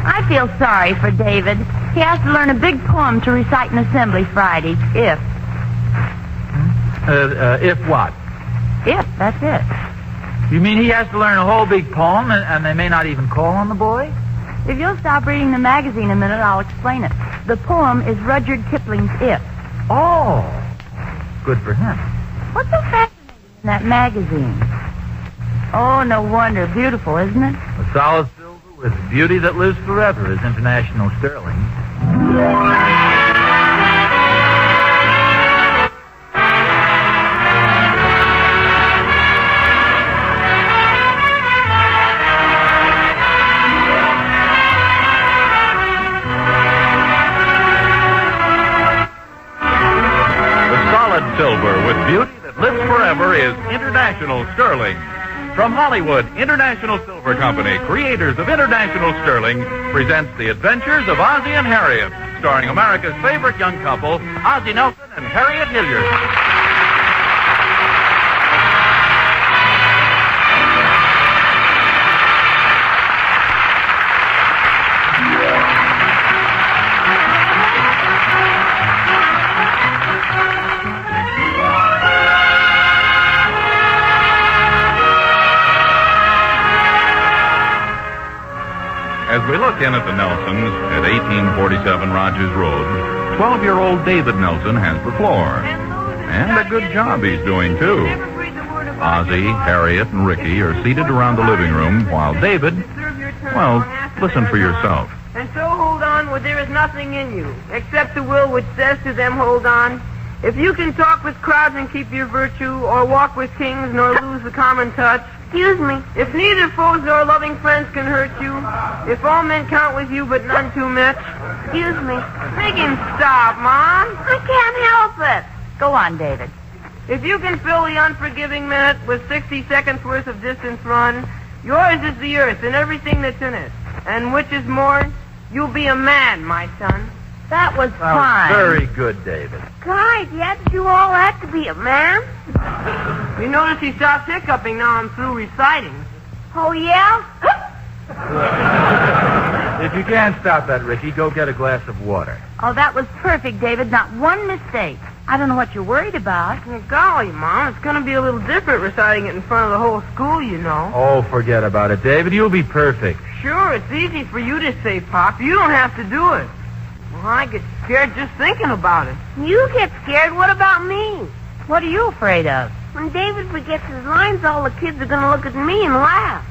I feel sorry for David. He has to learn a big poem to recite in assembly Friday. If what? If, that's it. You mean he has to learn a whole big poem and they may not even call on the boy? If you'll stop reading the magazine a minute, I'll explain it. The poem is Rudyard Kipling's If. Oh, good for him. What's so fascinating in that magazine? Oh, no wonder. Beautiful, isn't it? A solid silver with beauty that lives forever is international sterling. Silver with beauty that lives forever is International Sterling. From Hollywood, International Silver Company, creators of International Sterling, presents The Adventures of Ozzie and Harriet, starring America's favorite young couple, Ozzie Nelson and Harriet Hilliard. As we look in at the Nelsons at 1847 Rogers Road, 12-year-old David Nelson has the floor. And a good job he's doing, too. Ozzie, Harriet, and Ricky are seated around the living room while David, well, listen for yourself. And so hold on where there is nothing in you, except the will which says to them, hold on. If you can talk with crowds and keep your virtue, or walk with kings nor lose the common touch. Excuse me. If neither foes nor loving friends can hurt you, if all men count with you but none too much. Excuse me. Make him stop, Mom. I can't help it. Go on, David. If you can fill the unforgiving minute with 60 seconds worth of distance run, yours is the earth and everything that's in it. And which is more, you'll be a man, my son. That was fine. Very good, David. God, you had to do all that to be a man? You notice he stopped hiccuping now I'm through reciting. Oh, yeah? If you can't stop that, Ricky, go get a glass of water. Oh, that was perfect, David. Not one mistake. I don't know what you're worried about. Well, golly, Mom, it's going to be a little different reciting it in front of the whole school, you know. Oh, forget about it, David. You'll be perfect. Sure, it's easy for you to say, Pop. You don't have to do it. Well, I get scared just thinking about it. You get scared? What about me? What are you afraid of? When David forgets his lines, all the kids are going to look at me and laugh.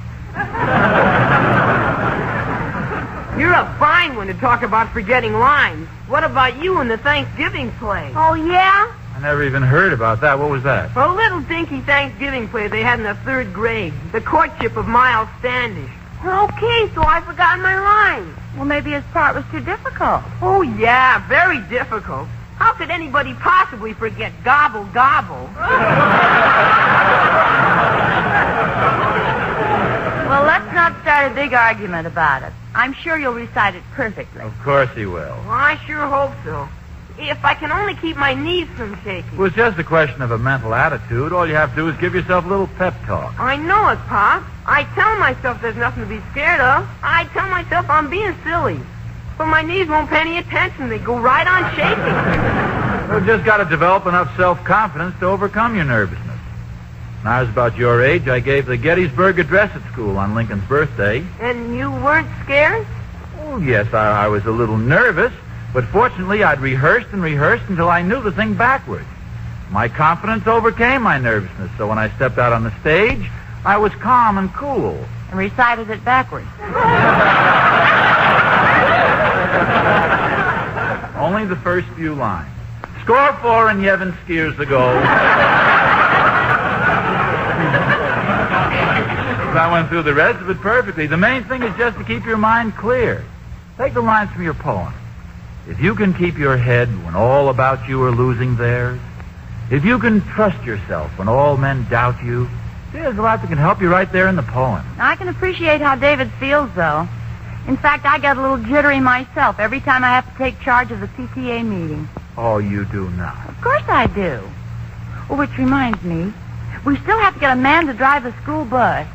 You're a fine one to talk about forgetting lines. What about you in the Thanksgiving play? Oh, yeah? I never even heard about that. What was that? A little dinky Thanksgiving play they had in the 3rd grade. The Courtship of Miles Standish. Okay, so I forgot my lines. Well, maybe his part was too difficult. Oh, yeah, very difficult. How could anybody possibly forget gobble, gobble? Well, let's not start a big argument about it. I'm sure you'll recite it perfectly. Of course he will. Well, I sure hope so. If I can only keep my knees from shaking. Well, it's just a question of a mental attitude. All you have to do is give yourself a little pep talk. I know it, Pop. I tell myself there's nothing to be scared of. I tell myself I'm being silly. But my knees won't pay any attention. They go right on shaking. You've just got to develop enough self-confidence to overcome your nervousness. When I was about your age, I gave the Gettysburg Address at school on Lincoln's birthday. And you weren't scared? Oh, yes, I was a little nervous. But fortunately, I'd rehearsed and rehearsed until I knew the thing backwards. My confidence overcame my nervousness, so when I stepped out on the stage, I was calm and cool. And recited it backwards. Only the first few lines. Score 4 and Yevon skiers the goal. I went through the rest of it perfectly. The main thing is just to keep your mind clear. Take the lines from your poem. If you can keep your head when all about you are losing theirs, if you can trust yourself when all men doubt you, there's a lot that can help you right there in the poem. I can appreciate how David feels, though. In fact, I get a little jittery myself every time I have to take charge of the PTA meeting. Oh, you do not. Of course I do. Well, which reminds me, we still have to get a man to drive the school bus.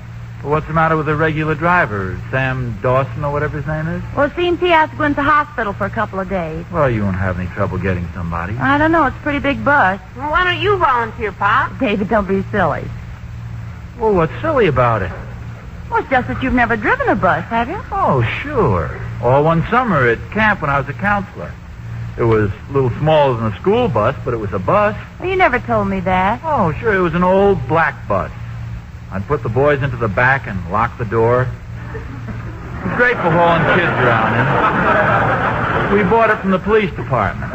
Well, what's the matter with the regular driver, Sam Dawson or whatever his name is? Well, it seems he has to go into the hospital for a couple of days. Well, you won't have any trouble getting somebody. I don't know. It's a pretty big bus. Well, why don't you volunteer, Pop? David, don't be silly. Well, what's silly about it? Well, it's just that you've never driven a bus, have you? Oh, sure. All one summer at camp when I was a counselor. It was a little smaller than a school bus, but it was a bus. Well, you never told me that. Oh, sure. It was an old black bus. I'd put the boys into the back and lock the door. It was great for hauling kids around in. We bought it from the police department.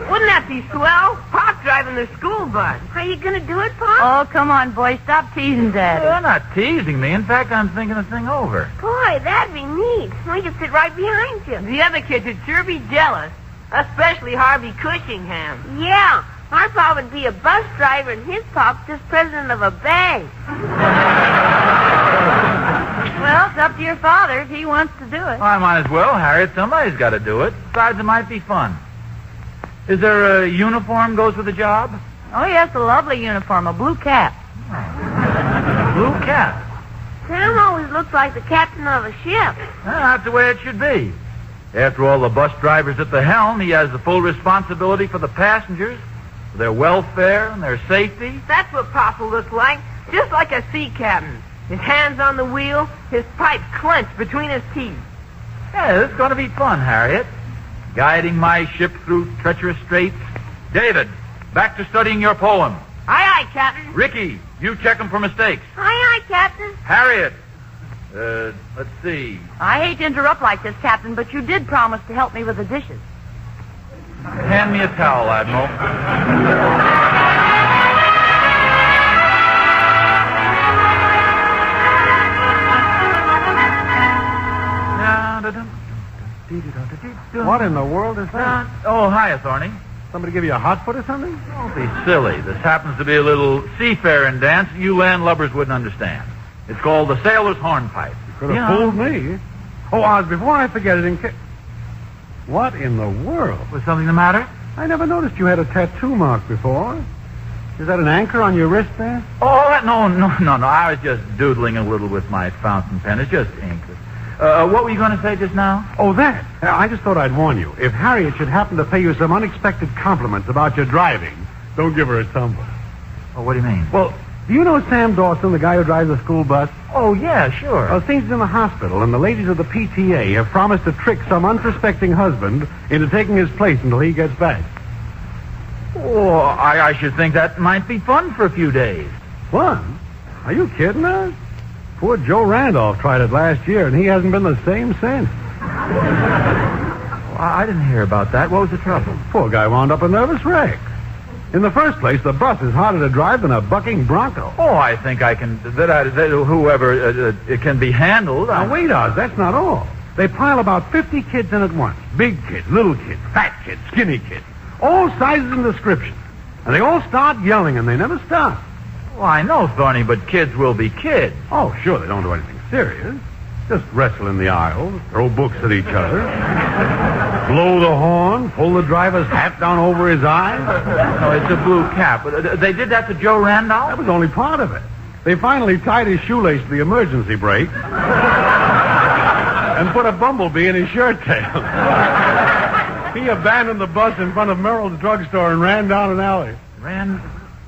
Wouldn't that be swell? Pop driving the school bus. Are you going to do it, Pop? Oh, come on, boy. Stop teasing Daddy. They're not teasing me. In fact, I'm thinking the thing over. Boy, that'd be neat. We could sit right behind you. The other kids would sure be jealous. Especially Harvey Cushingham. Yeah. Our Pop would be a bus driver and his Pop just president of a bank. Well, it's up to your father if he wants to do it. Well, I might as well, Harriet. Somebody's got to do it. Besides, it might be fun. Is there a uniform goes with the job? Oh, yes, a lovely uniform, a blue cap. Blue cap. Sam always looks like the captain of a ship. Well, that's the way it should be. After all, the bus driver's at the helm. He has the full responsibility for the passengers, for their welfare and their safety. That's what Pop will look like. Just like a sea captain. His hands on the wheel, his pipe clenched between his teeth. Yeah, this is going to be fun, Harriet. Guiding my ship through treacherous straits. David, back to studying your poem. Aye, aye, Captain. Ricky, you check them for mistakes. Aye, aye, Captain. Harriet, let's see. I hate to interrupt like this, Captain, but you did promise to help me with the dishes. Hand me a towel, Admiral. What in the world is that? Oh, hiya, Thorny. Somebody give you a hot foot or something? Don't be silly. This happens to be a little seafaring dance you landlubbers wouldn't understand. It's called the Sailor's Hornpipe. You could have fooled me. Oh, Oz, before I forget it, what in the world? Was something the matter? I never noticed you had a tattoo mark before. Is that an anchor on your wrist there? Oh, no. I was just doodling a little with my fountain pen. It's just ink. What were you going to say just now? Oh, that. I just thought I'd warn you. If Harriet should happen to pay you some unexpected compliments about your driving, don't give her a tumble. Oh, what do you mean? Well, do you know Sam Dawson, the guy who drives the school bus? Oh, yeah, sure. Well, things in the hospital, and the ladies of the PTA have promised to trick some unsuspecting husband into taking his place until he gets back. Oh, I should think that might be fun for a few days. Fun? Are you kidding us? Poor Joe Randolph tried it last year, and he hasn't been the same since. Well, I didn't hear about that. What was the trouble? Poor guy wound up a nervous wreck. In the first place, the bus is harder to drive than a bucking bronco. Oh, I think I can... whoever... it can be handled. Now, wait, Oz, that's not all. They pile about 50 kids in at once. Big kids, little kids, fat kids, skinny kids. All sizes and descriptions. And they all start yelling, and they never stop. Well, I know, Thorny, but kids will be kids. Oh, sure, they don't do anything serious. Just wrestle in the aisles, throw books at each other, blow the horn, pull the driver's hat down over his eyes. No, it's a blue cap. They did that to Joe Randolph? That was only part of it. They finally tied his shoelace to the emergency brake and put a bumblebee in his shirt tail. He abandoned the bus in front of Merrill's drugstore and ran down an alley.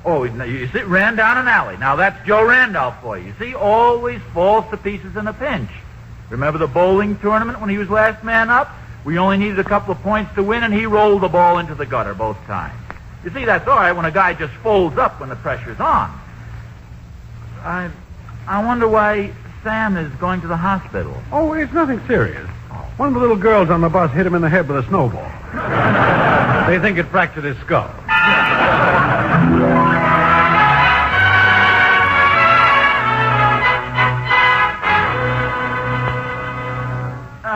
Oh, you see, ran down an alley. Now, that's Joe Randolph for you. You see, always falls to pieces in a pinch. Remember the bowling tournament when he was last man up? We only needed a couple of points to win, and he rolled the ball into the gutter both times. You see, that's all right when a guy just folds up when the pressure's on. I wonder why Sam is going to the hospital. Oh, it's nothing serious. One of the little girls on the bus hit him in the head with a snowball. They think it fractured his skull.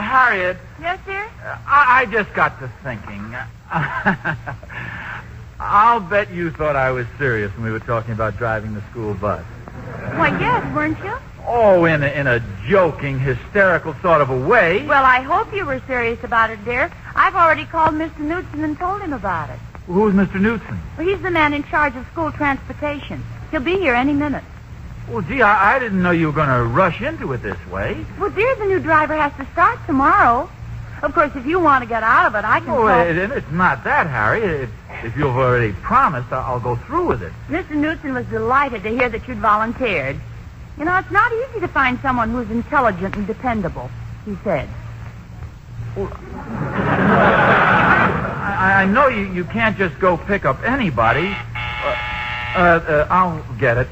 Harriet. Yes, dear? I just got to thinking. I'll bet you thought I was serious when we were talking about driving the school bus. Why, yes, weren't you? Oh, in a joking, hysterical sort of a way. Well, I hope you were serious about it, dear. I've already called Mr. Knudsen and told him about it. Who's Mr. Knudsen? Well, he's the man in charge of school transportation. He'll be here any minute. Well, gee, I didn't know you were going to rush into it this way. Well, dear, the new driver has to start tomorrow. Of course, if you want to get out of it, I can Oh, call... it's not that, Harry. If you've already promised, I'll go through with it. Mr. Newton was delighted to hear that you'd volunteered. You know, it's not easy to find someone who's intelligent and dependable, he said. I know you can't just go pick up anybody. I'll get it.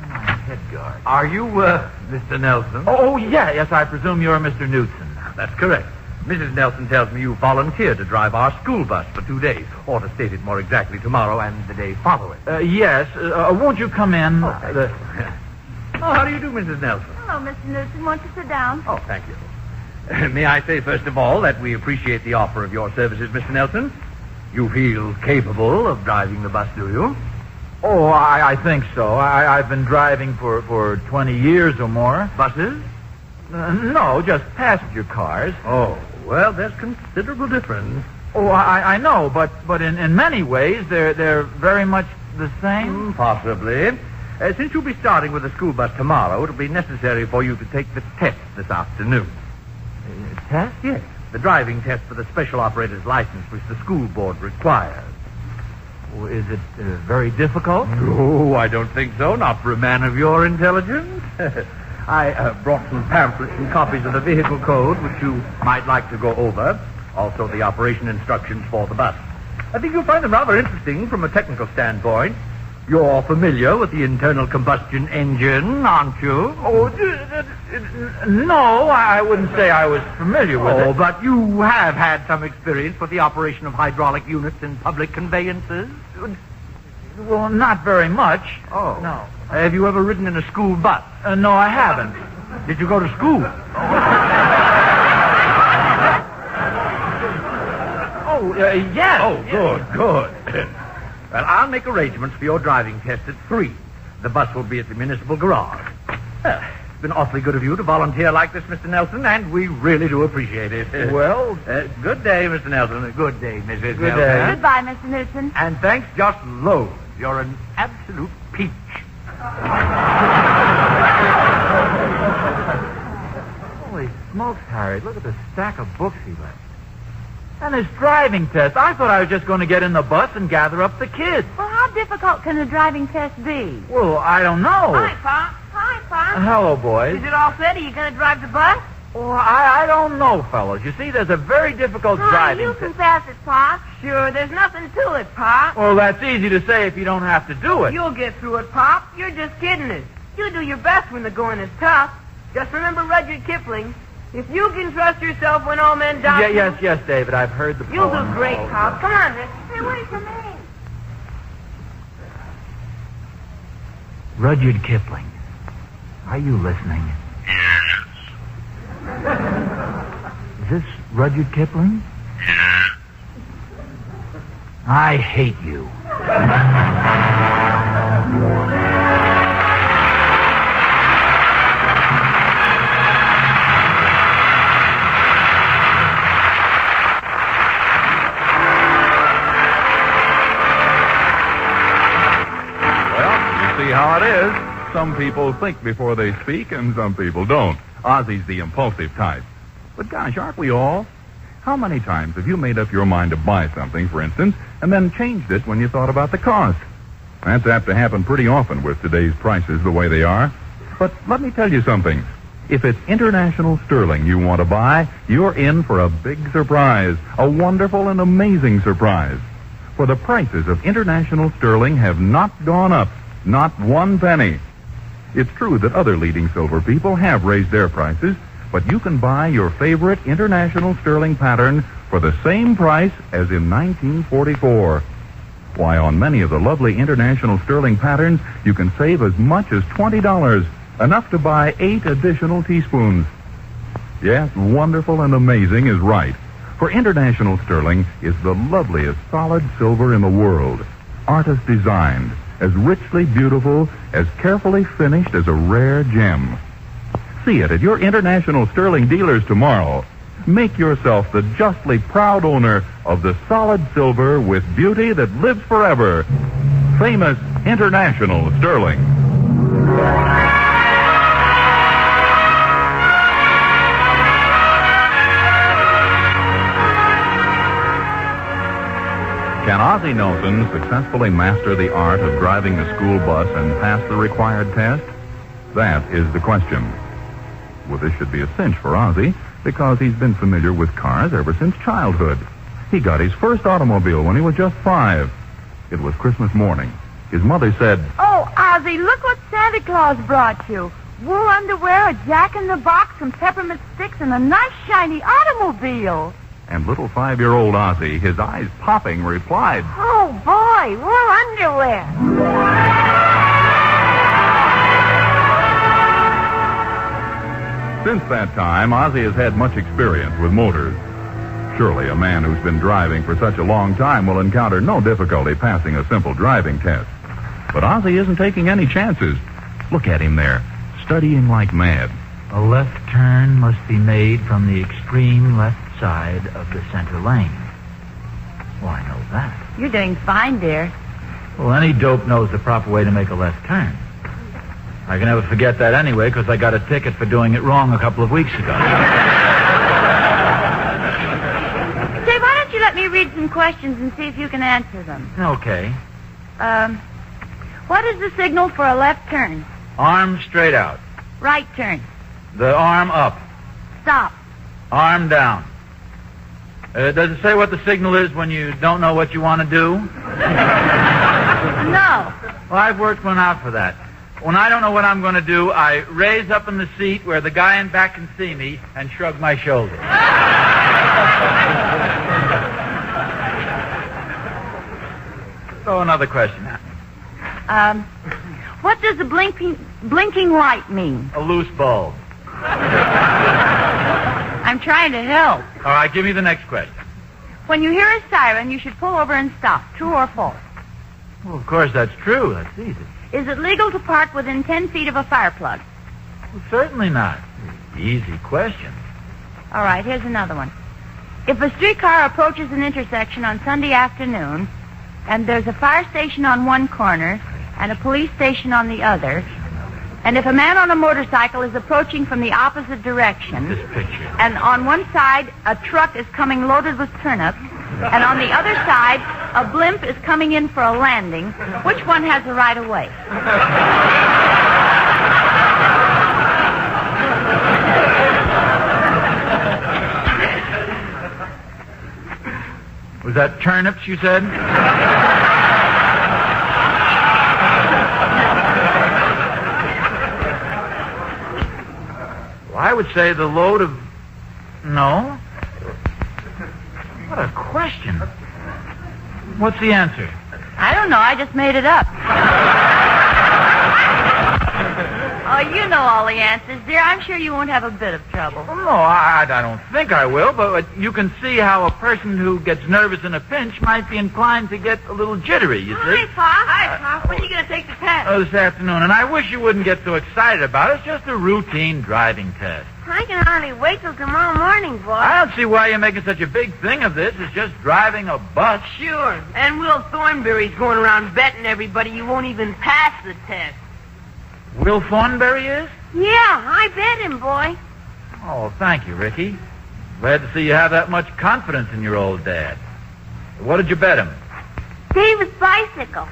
Head guard. Are you, Mr. Nelson? Oh, yes, I presume you're Mr. Newton. That's correct. Mrs. Nelson tells me you volunteered to drive our school bus for 2 days, or to state it more exactly, tomorrow and the day following. Yes. Won't you come in? Oh, how do you do, Mrs. Nelson? Hello, Mr. Newton. Won't you sit down? Oh, thank you. May I say, first of all, that we appreciate the offer of your services, Mr. Nelson. You feel capable of driving the bus, do you? Oh, I think so. I've been driving for 20 years or more. Buses? No, just passenger cars. Oh, well, there's considerable difference. Oh, I know, but in many ways, they're very much the same. Possibly. Since you'll be starting with the school bus tomorrow, it'll be necessary for you to take the test this afternoon. Test? Yes, the driving test for the special operator's license which the school board requires. Oh, is it very difficult? Oh, I don't think so. Not for a man of your intelligence. I brought some pamphlets and copies of the vehicle code, which you might like to go over. Also, the operation instructions for the bus. I think you'll find them rather interesting from a technical standpoint. You're familiar with the internal combustion engine, aren't you? Oh, no, I wouldn't say I was familiar with it. Oh, but you have had some experience with the operation of hydraulic units in public conveyances? Well, not very much. Oh. No. Have you ever ridden in a school bus? No, I haven't. Did you go to school? Yes. Oh, good. Well, I'll make arrangements for your driving test at 3. The bus will be at the municipal garage. It's been awfully good of you to volunteer like this, Mr. Nelson, and we really do appreciate it. Well, good day, Mr. Nelson. Good day, Mrs. Good Nelson. day. Goodbye, Mr. Newton. And thanks just loads. You're an absolute peach. Holy smokes, Harriet. Look at the stack of books he left. And his driving test. I thought I was just going to get in the bus and gather up the kids. Well, how difficult can a driving test be? Well, I don't know. Hi, Pa. Hi, Pa. Hello, boys. Is it all set? Are you going to drive the bus? Well, I don't know, fellows. You see, there's a very difficult driving you can test. pass it, Pa. Sure, there's nothing to it, Pa. Well, that's easy to say if you don't have to do it. You'll get through it, Pop. You're just kidding us. You do your best when the going is tough. Just remember Rudyard Kipling. If you can trust yourself when all men die... Yes, David. I've heard the poem. You'll do great, Pop. Come on, Rick. Stay away from me. Rudyard Kipling. Are you listening? Yes. Is this Rudyard Kipling? Yes. I hate you. See how it is. Some people think before they speak, and some people don't. Ozzie's the impulsive type. But gosh, aren't we all? How many times have you made up your mind to buy something, for instance, and then changed it when you thought about the cost? That's apt to happen pretty often with today's prices the way they are. But let me tell you something. If it's international sterling you want to buy, you're in for a big surprise, a wonderful and amazing surprise. For the prices of international sterling have not gone up. Not 1 penny. It's true that other leading silver people have raised their prices, but you can buy your favorite international sterling pattern for the same price as in 1944. Why, on many of the lovely international sterling patterns, you can save as much as $20, enough to buy 8 additional teaspoons. Yes, wonderful and amazing is right. For international sterling is the loveliest solid silver in the world. Artist designed, as richly beautiful, as carefully finished as a rare gem. See it at your international sterling dealers tomorrow. Make yourself the justly proud owner of the solid silver with beauty that lives forever. Famous International Sterling. Ozzie Nelson successfully master the art of driving the school bus and pass the required test? That is the question. Well, this should be a cinch for Ozzie because he's been familiar with cars ever since childhood. He got his first automobile when he was just 5. It was Christmas morning. His mother said, Oh, Ozzie, look what Santa Claus brought you. Wool underwear, a jack-in-the-box, some peppermint sticks, and a nice shiny automobile. and little 5-year-old Ozzie, his eyes popping, replied, Oh, boy, wool underwear. Since that time, Ozzie has had much experience with motors. Surely a man who's been driving for such a long time will encounter no difficulty passing a simple driving test. But Ozzie isn't taking any chances. Look at him there, studying like mad. A left turn must be made from the extreme left side of the center lane. Well, I know that. You're doing fine, dear. Well, any dope knows the proper way to make a left turn. I can never forget that anyway, because I got a ticket for doing it wrong a couple of weeks ago. Say, why don't you let me read some questions and see if you can answer them? Okay. What is the signal for a left turn? Arm straight out. Right turn. The arm up. Stop. Arm down. Does it say what the signal is when you don't know what you want to do? No. Well, I've worked one out for that. When I don't know what I'm going to do, I raise up in the seat where the guy in back can see me and shrug my shoulders. So another question. What does the blinking light mean? A loose bulb. I'm trying to help. All right, give me the next question. When you hear a siren, you should pull over and stop. True or false? Well, of course, that's true. That's easy. Is it legal to park within 10 feet of a fire plug? Well, certainly not. Easy question. All right, here's another one. If a streetcar approaches an intersection on Sunday afternoon, and there's a fire station on one corner and a police station on the other, and if a man on a motorcycle is approaching from the opposite direction, This picture. and on one side a truck is coming loaded with turnips, and on the other side a blimp is coming in for a landing, which one has the right of way? Was that turnips you said? Well, I would say the load of... No. What a question. What's the answer? I don't know, I just made it up. Oh, you know all the answers, dear. I'm sure you won't have a bit of trouble. Well, no, I don't think I will, but you can see how a person who gets nervous in a pinch might be inclined to get a little jittery, you see? Hi, Pop. Hi, Pop. When are you going to take the test? Oh, this afternoon, and I wish you wouldn't get so excited about it. It's just a routine driving test. I can hardly wait till tomorrow morning, boy. I don't see why you're making such a big thing of this. It's just driving a bus. Sure. And Will Thornberry's going around betting everybody you won't even pass the test. Will Thornberry is? Yeah, I bet him, boy. Oh, thank you, Ricky. Glad to see you have that much confidence in your old dad. What did you bet him? David's bicycle.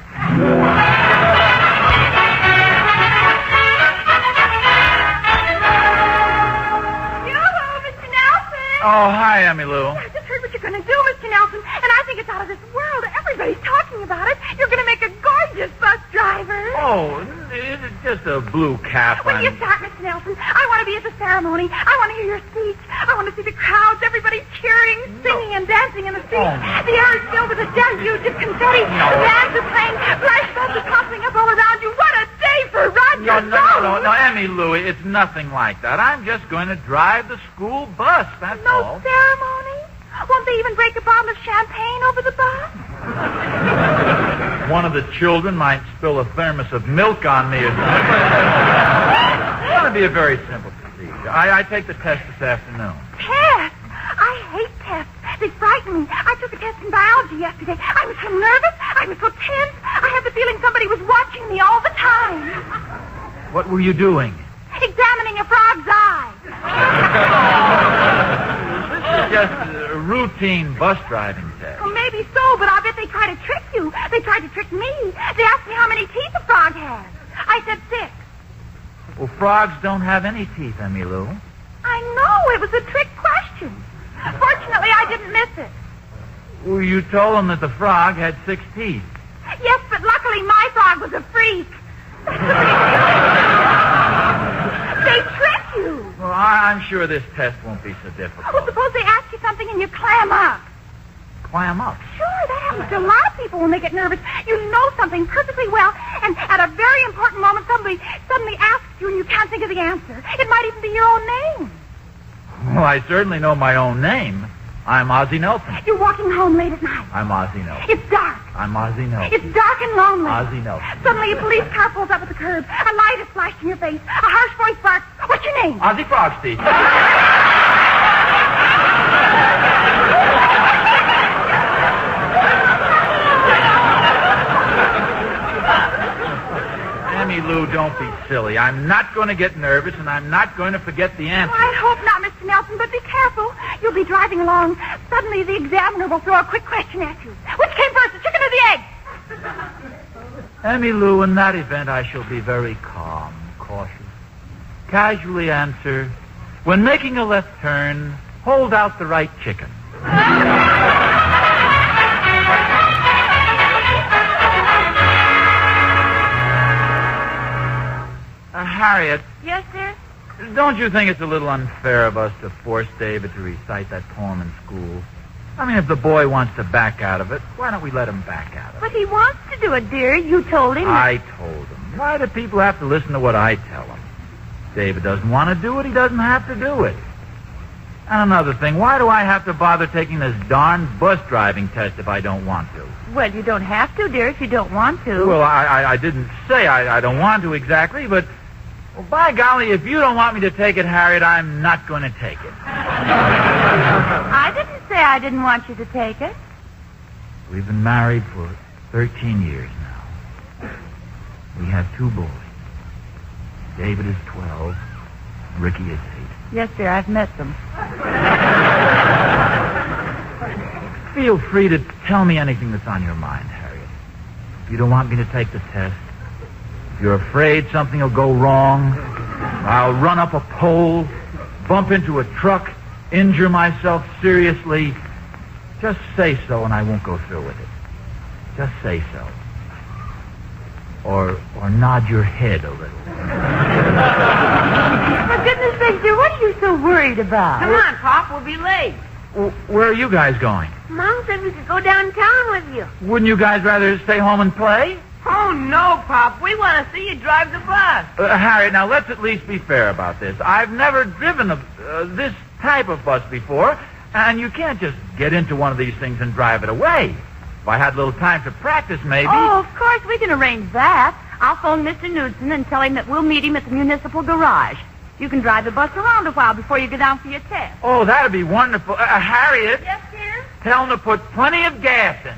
Yoo-hoo, Mr. Nelson. Oh, hi, Emmy Lou. I just heard what you're going to do, Mr. Nelson, and I think it's out of this world. Everybody's talking about it. You're going to make a gorgeous bus driver. Oh, it's just a blue cap. When you start, Mr. Nelson, I want to be at the ceremony. I want to hear your speech. I want to see the crowds, everybody cheering, singing, and dancing in the streets. The air is filled with a deluge of confetti. The bands are playing. Flash bulbs are popping up all around you. What a day for Roger No, Emmy Lou, it's nothing like that. I'm just going to drive the school bus, that's No all. ceremony? Won't they even break a bottle of champagne over the bus? One of the children might spill a thermos of milk on me or something. It's going to be a very simple procedure. I take the test this afternoon. Tests? I hate tests. They frighten me. I took a test in biology yesterday. I was so nervous. I was so tense. I had the feeling somebody was watching me all the time. What were you doing? Examining a frog's eye. This is just a routine bus driving test. Well, maybe so, but I bet they try to trick you. They tried to trick me. They asked me how many teeth a frog has. I said 6. Well, frogs don't have any teeth, Emmylou. I know. It was a trick question. Fortunately, I didn't miss it. Well, you told them that the frog had 6 teeth. Yes, but luckily my frog was a freak. They trick you. Well, I'm sure this test won't be so difficult. Well, suppose they ask you something and you clam up. Clam up. Sure, that happens to a lot of people when they get nervous. You know something perfectly well, and at a very important moment, somebody suddenly asks you and you can't think of the answer. It might even be your own name. Well, I certainly know my own name. I'm Ozzie Nelson. You're walking home late at night. I'm Ozzie Nelson. It's dark. I'm Ozzie Nelson. It's dark and lonely. Ozzie Nelson. Suddenly a police car pulls up at the curb. A light is flashed in your face. A harsh voice barks. What's your name? Ozzie Frogsteed. Emmylou, don't be silly. I'm not going to get nervous, and I'm not going to forget the answer. Oh, I hope not, Mr. Nelson, but be careful. You'll be driving along. Suddenly the examiner will throw a quick question at you. Which came first, the chicken or the egg? Emmylou, in that event, I shall be very calm, cautious. Casually answer, when making a left turn, hold out the right chicken. Harriet. Yes, sir? Don't you think it's a little unfair of us to force David to recite that poem in school? I mean, if the boy wants to back out of it, why don't we let him back out of it? But he wants to do it, dear. You told him. I told him. Why do people have to listen to what I tell them? David doesn't want to do it. He doesn't have to do it. And another thing, why do I have to bother taking this darn bus driving test if I don't want to? Well, you don't have to, dear, if you don't want to. Well, I didn't say I don't want to exactly, but... Well, by golly, if you don't want me to take it, Harriet, I'm not going to take it. I didn't say I didn't want you to take it. We've been married for 13 years now. We have 2 boys. David is 12. Ricky is 8. Yes, sir, I've met them. Feel free to tell me anything that's on your mind, Harriet. If you don't want me to take the test, if you're afraid something will go wrong, I'll run up a pole, bump into a truck, injure myself seriously, just say so and I won't go through with it. Just say so. Or nod your head a little. For goodness sake, dear, what are you so worried about? Come on, Pop, we'll be late. Where are you guys going? Mom said we could go downtown with you. Wouldn't you guys rather stay home and play? Oh, no, Pop. We want to see you drive the bus. Harriet, now let's at least be fair about this. I've never driven this type of bus before, and you can't just get into one of these things and drive it away. If I had a little time to practice, maybe... Oh, of course, we can arrange that. I'll phone Mr. Knudsen and tell him that we'll meet him at the municipal garage. You can drive the bus around a while before you go down for your test. Oh, that'd be wonderful. Harriet, Yes, dear? tell him to put plenty of gas in it.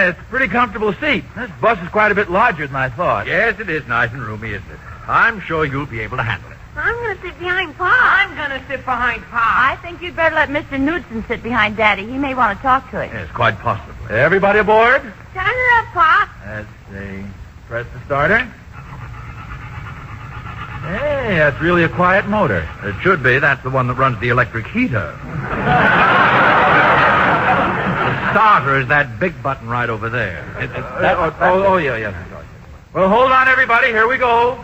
It's a pretty comfortable seat. This bus is quite a bit larger than I thought. Yes, it is nice and roomy, isn't it? I'm sure you'll be able to handle it. I'm going to sit behind Pop. I'm going to sit behind Pop. I think you'd better let Mr. Knudsen sit behind Daddy. He may want to talk to him. Yes, quite possibly. Everybody aboard? Turn her up, Pop. Let's see. Press the starter. Hey, that's really a quiet motor. It should be. That's the one that runs the electric heater. The starter is that big button right over there. Yeah. Well, hold on, everybody. Here we go.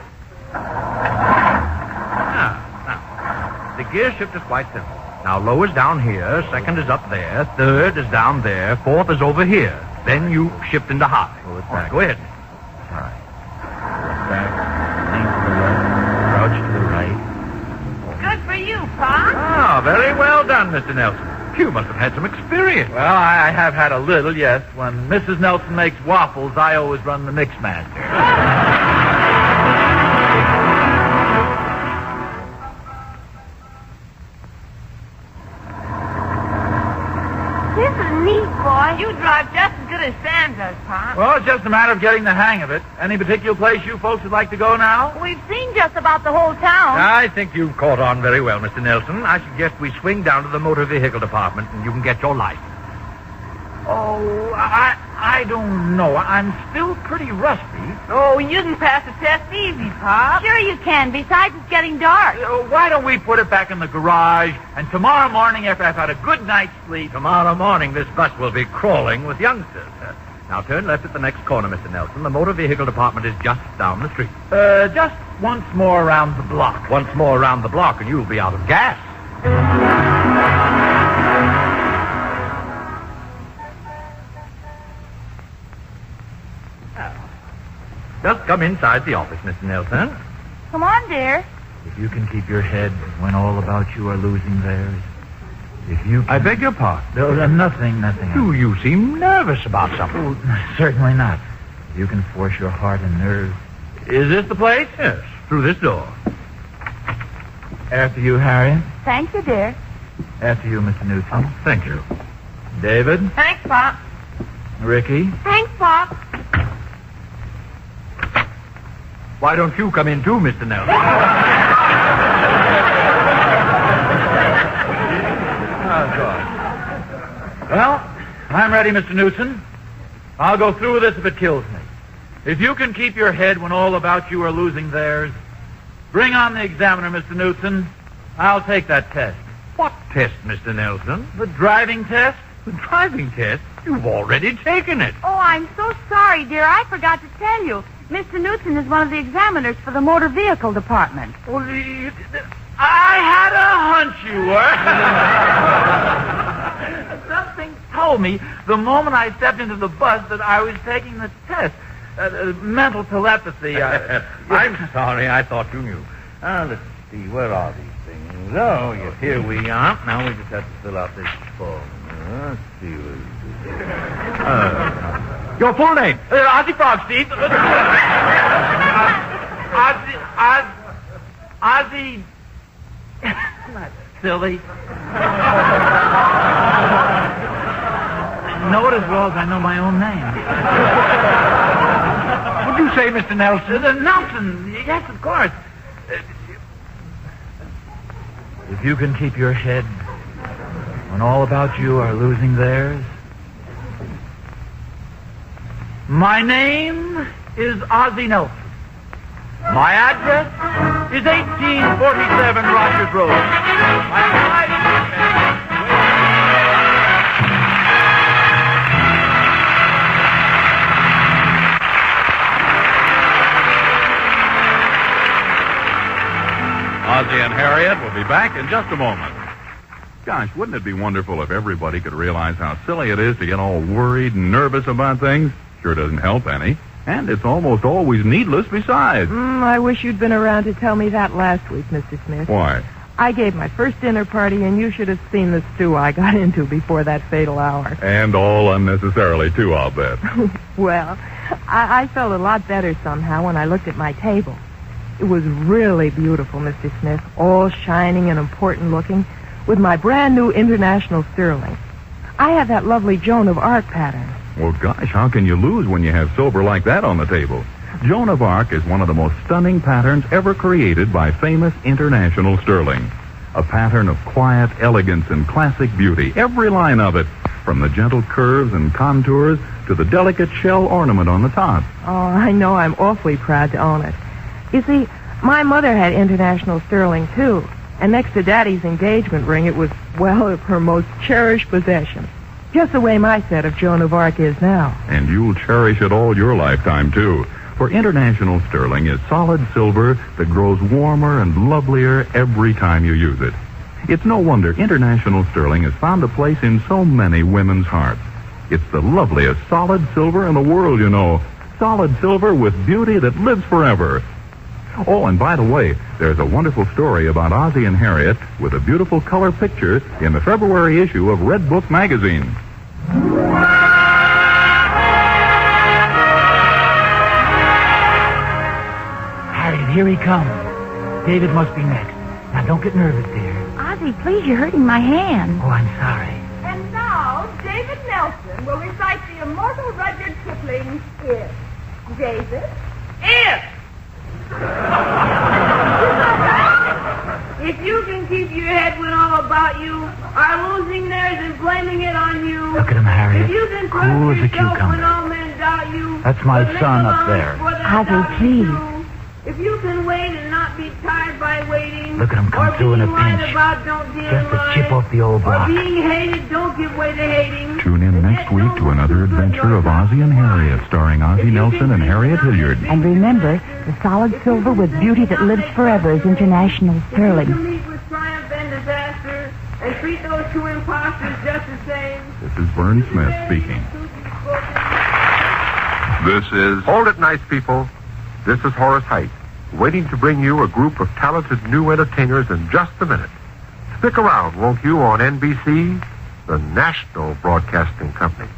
Now, the gear shift is quite simple. Now, low is down here, second is up there, third is down there, fourth is over here. Then you shift into high. Oh, it's All right, back. go ahead. All right. Back, lean to the left, crouch to the right. Good for you, Pop. Ah, very well done, Mr. Nelson. You must have had some experience. Well, I have had a little, yes. When Mrs. Nelson makes waffles, I always run the mix master. This is neat, boy. You drive just as good understands us, Pop. Well, it's just a matter of getting the hang of it. Any particular place you folks would like to go now? We've seen just about the whole town. I think you've caught on very well, Mr. Nelson. I suggest we swing down to the motor vehicle department and you can get your license. Oh, I don't know. I'm still pretty rusty. Oh, you can pass the test easy, Pop. Sure you can. Besides, it's getting dark. Why don't we put it back in the garage, and tomorrow morning, after I've had a good night's sleep... Tomorrow morning, this bus will be crawling with youngsters. Now turn left at the next corner, Mr. Nelson. The motor vehicle department is just down the street. Just once more around the block. Once more around the block, and you'll be out of gas. Just come inside the office, Mr. Nelson. Come on, dear. If you can keep your head when all about you are losing theirs. If you can... I beg your pardon. No, nothing. You seem nervous about something. Oh, certainly not. You can force your heart and nerves. Is this the place? Yes, through this door. After you, Harriet. Thank you, dear. After you, Mr. Newton. Oh, thank you. David. Thanks, Pop. Ricky. Thanks, Pop. Why don't you come in too, Mr. Nelson? Well, I'm ready, Mr. Newton. I'll go through with this if it kills me. If you can keep your head when all about you are losing theirs, bring on the examiner, Mr. Newton. I'll take that test. What test, Mr. Nelson? The driving test? The driving test? You've already taken it. Oh, I'm so sorry, dear. I forgot to tell you. Mr. Newton is one of the examiners for the motor vehicle department. Well, I had a hunch you were. Something told me the moment I stepped into the bus that I was taking the test. Mental telepathy. I'm sorry. I thought you knew. Let's see. Where are these things? Oh, yes. Here we are. Now we just have to fill out this form. Let's see. Your full name? Ozzie Frog, Steve. Ozzie. That's silly. I know it as well as I know my own name. What'd you say, Mr. Nelson? Nelson. Yes, of course. If you can keep your head when all about you are losing theirs. My name is Ozzie Nelson. My address is 1847 Rogers Road. My wife... Ozzie and Harriet will be back in just a moment. Gosh, wouldn't it be wonderful if everybody could realize how silly it is to get all worried and nervous about things? Sure doesn't help any. And it's almost always needless besides. I wish you'd been around to tell me that last week, Mr. Smith. Why? I gave my first dinner party, and you should have seen the stew I got into before that fatal hour. And all unnecessarily, too, I'll bet. Well, I felt a lot better somehow when I looked at my table. It was really beautiful, Mr. Smith, all shining and important looking, with my brand new International Sterling. I have that lovely Joan of Arc pattern. Well, gosh, how can you lose when you have silver like that on the table? Joan of Arc is one of the most stunning patterns ever created by famous International Sterling. A pattern of quiet elegance and classic beauty, every line of it, from the gentle curves and contours to the delicate shell ornament on the top. Oh, I know. I'm awfully proud to own it. You see, my mother had International Sterling, too. And next to Daddy's engagement ring, it was, well, her most cherished possession. Just the way my set of Joan of Arc is now. And you'll cherish it all your lifetime, too. For International Sterling is solid silver that grows warmer and lovelier every time you use it. It's no wonder International Sterling has found a place in so many women's hearts. It's the loveliest solid silver in the world, you know. Solid silver with beauty that lives forever. Oh, and by the way, there's a wonderful story about Ozzie and Harriet with a beautiful color picture in the February issue of Red Book magazine. Harriet, here he comes. David must be next. Now, don't get nervous, dear. Ozzie, please, you're hurting my hand. Oh, I'm sorry. And now, David Nelson. Jackson will recite the immortal Rudyard Kipling's If. Jesus? If! If you can keep your head when all about you are losing theirs and blaming it on you. Look at him, Harriet. If you can trust Cool as a yourself when cucumber. all men doubt you. That's my but son make up allowance there. for that Ozzie, doubt is please. true. If you can wait and not be tired by waiting. Look at him come or through in a being lied pinch. about, don't deal Just in a chip lies. off the old block. Or being hated, don't give way to hating. Tune in next week to another adventure of Ozzie and Harriet, starring Ozzie Nelson and Harriet Hilliard. And remember, the solid silver with beauty that lives forever is International If you Sterling. can meet with triumph and disaster and treat those two imposters just the same. This is Vern Smith speaking. This is... Hold it, nice people. This is Horace Height, waiting to bring you a group of talented new entertainers in just a minute. Stick around, won't you, on NBC, the National Broadcasting Company.